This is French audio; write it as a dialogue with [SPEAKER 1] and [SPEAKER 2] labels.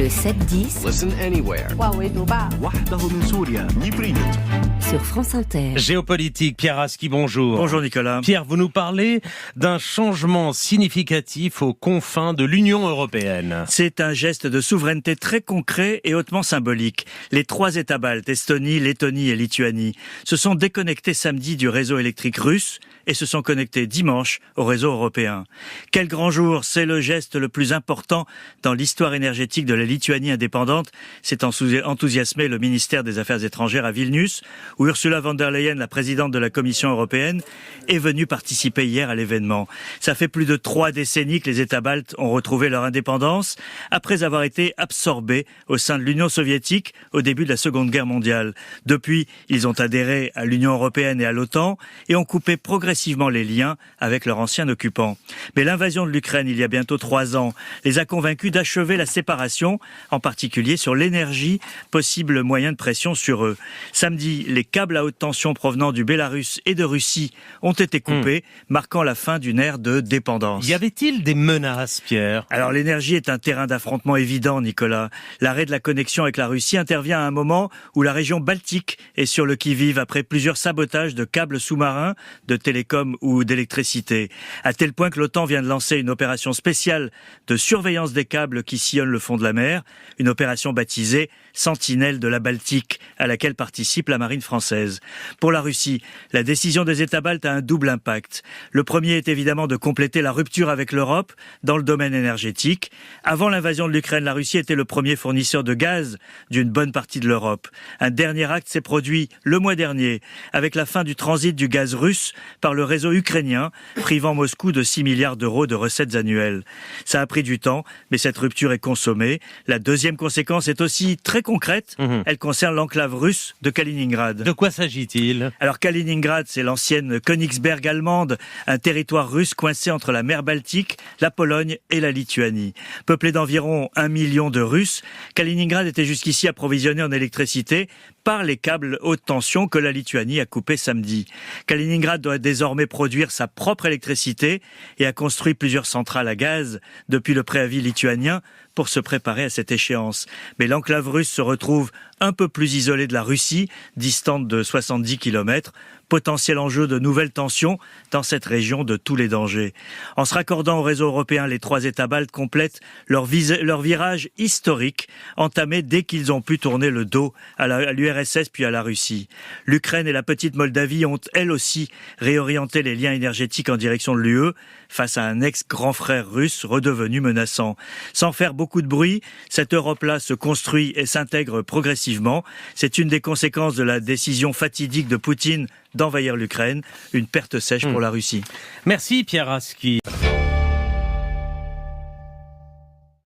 [SPEAKER 1] Le 7-10
[SPEAKER 2] Listen anywhere.
[SPEAKER 1] sur France Inter.
[SPEAKER 3] Géopolitique, Pierre Aski, bonjour.
[SPEAKER 4] Bonjour Nicolas.
[SPEAKER 3] Pierre, vous nous parlez d'un changement significatif aux confins de l'Union européenne.
[SPEAKER 4] C'est un geste de souveraineté très concret et hautement symbolique. Les 3 États baltes, Estonie, Lettonie et Lituanie, se sont déconnectés samedi du réseau électrique russe et se sont connectés dimanche au réseau européen. Quel grand jour, c'est le geste le plus important dans l'histoire énergétique de la Lituanie indépendante. C'est enthousiasmé le ministère des Affaires étrangères à Vilnius, où Ursula von der Leyen, la présidente de la Commission européenne, est venue participer hier à l'événement. Ça fait plus de 3 décennies que les États baltes ont retrouvé leur indépendance, après avoir été absorbés au sein de l'Union soviétique au début de la Seconde Guerre mondiale. Depuis, ils ont adhéré à l'Union européenne et à l'OTAN et ont coupé progressivement les liens avec leur ancien occupant. Mais l'invasion de l'Ukraine, il y a bientôt 3 ans, les a convaincus d'achever la séparation, en particulier sur l'énergie, possible moyen de pression sur eux. Samedi, les câbles à haute tension provenant du Bélarus et de Russie ont été coupés, marquant la fin d'une ère de dépendance.
[SPEAKER 3] Y avait-il des menaces, Pierre ?
[SPEAKER 4] Alors l'énergie est un terrain d'affrontement évident, Nicolas. L'arrêt de la connexion avec la Russie intervient à un moment où la région baltique est sur le qui-vive après plusieurs sabotages de câbles sous-marins, de télécom ou d'électricité. À tel point que l'OTAN vient de lancer une opération spéciale de surveillance des câbles qui sillonnent le fond de la mer, une opération baptisée Sentinelle de la Baltique, à laquelle participe la marine française. Pour la Russie, la décision des États baltes a un double impact. Le premier est évidemment de compléter la rupture avec l'Europe dans le domaine énergétique. Avant l'invasion de l'Ukraine, la Russie était le premier fournisseur de gaz d'une bonne partie de l'Europe. Un dernier acte s'est produit le mois dernier, avec la fin du transit du gaz russe par le réseau ukrainien, privant Moscou de 6 milliards d'euros de recettes annuelles. Ça a pris du temps, mais cette rupture est consommée. La deuxième conséquence est aussi très concrète. Elle concerne l'enclave russe de Kaliningrad.
[SPEAKER 3] De quoi s'agit-il ?
[SPEAKER 4] Alors Kaliningrad, c'est l'ancienne Königsberg allemande, un territoire russe coincé entre la mer Baltique, la Pologne et la Lituanie. Peuplé d'environ 1 million de Russes, Kaliningrad était jusqu'ici approvisionné en électricité par les câbles haute tension que la Lituanie a coupés samedi. Kaliningrad doit désormais produire sa propre électricité et a construit plusieurs centrales à gaz depuis le préavis lituanien pour se préparer à cette échéance. Mais l'enclave russe se retrouve un peu plus isolée de la Russie, distante de 70 km, potentiel enjeu de nouvelles tensions dans cette région de tous les dangers. En se raccordant au réseau européen, les 3 États baltes complètent leur virage historique, entamé dès qu'ils ont pu tourner le dos à l'URSS puis à la Russie. L'Ukraine et la petite Moldavie ont elles aussi réorienté les liens énergétiques en direction de l'UE face à un ex-grand frère russe redevenu menaçant. Sans faire beaucoup de bruit, cette Europe-là se construit et s'intègre progressivement. C'est une des conséquences de la décision fatidique de Poutine d'envahir l'Ukraine, une perte sèche pour la Russie.
[SPEAKER 3] Merci, Pierre Aski.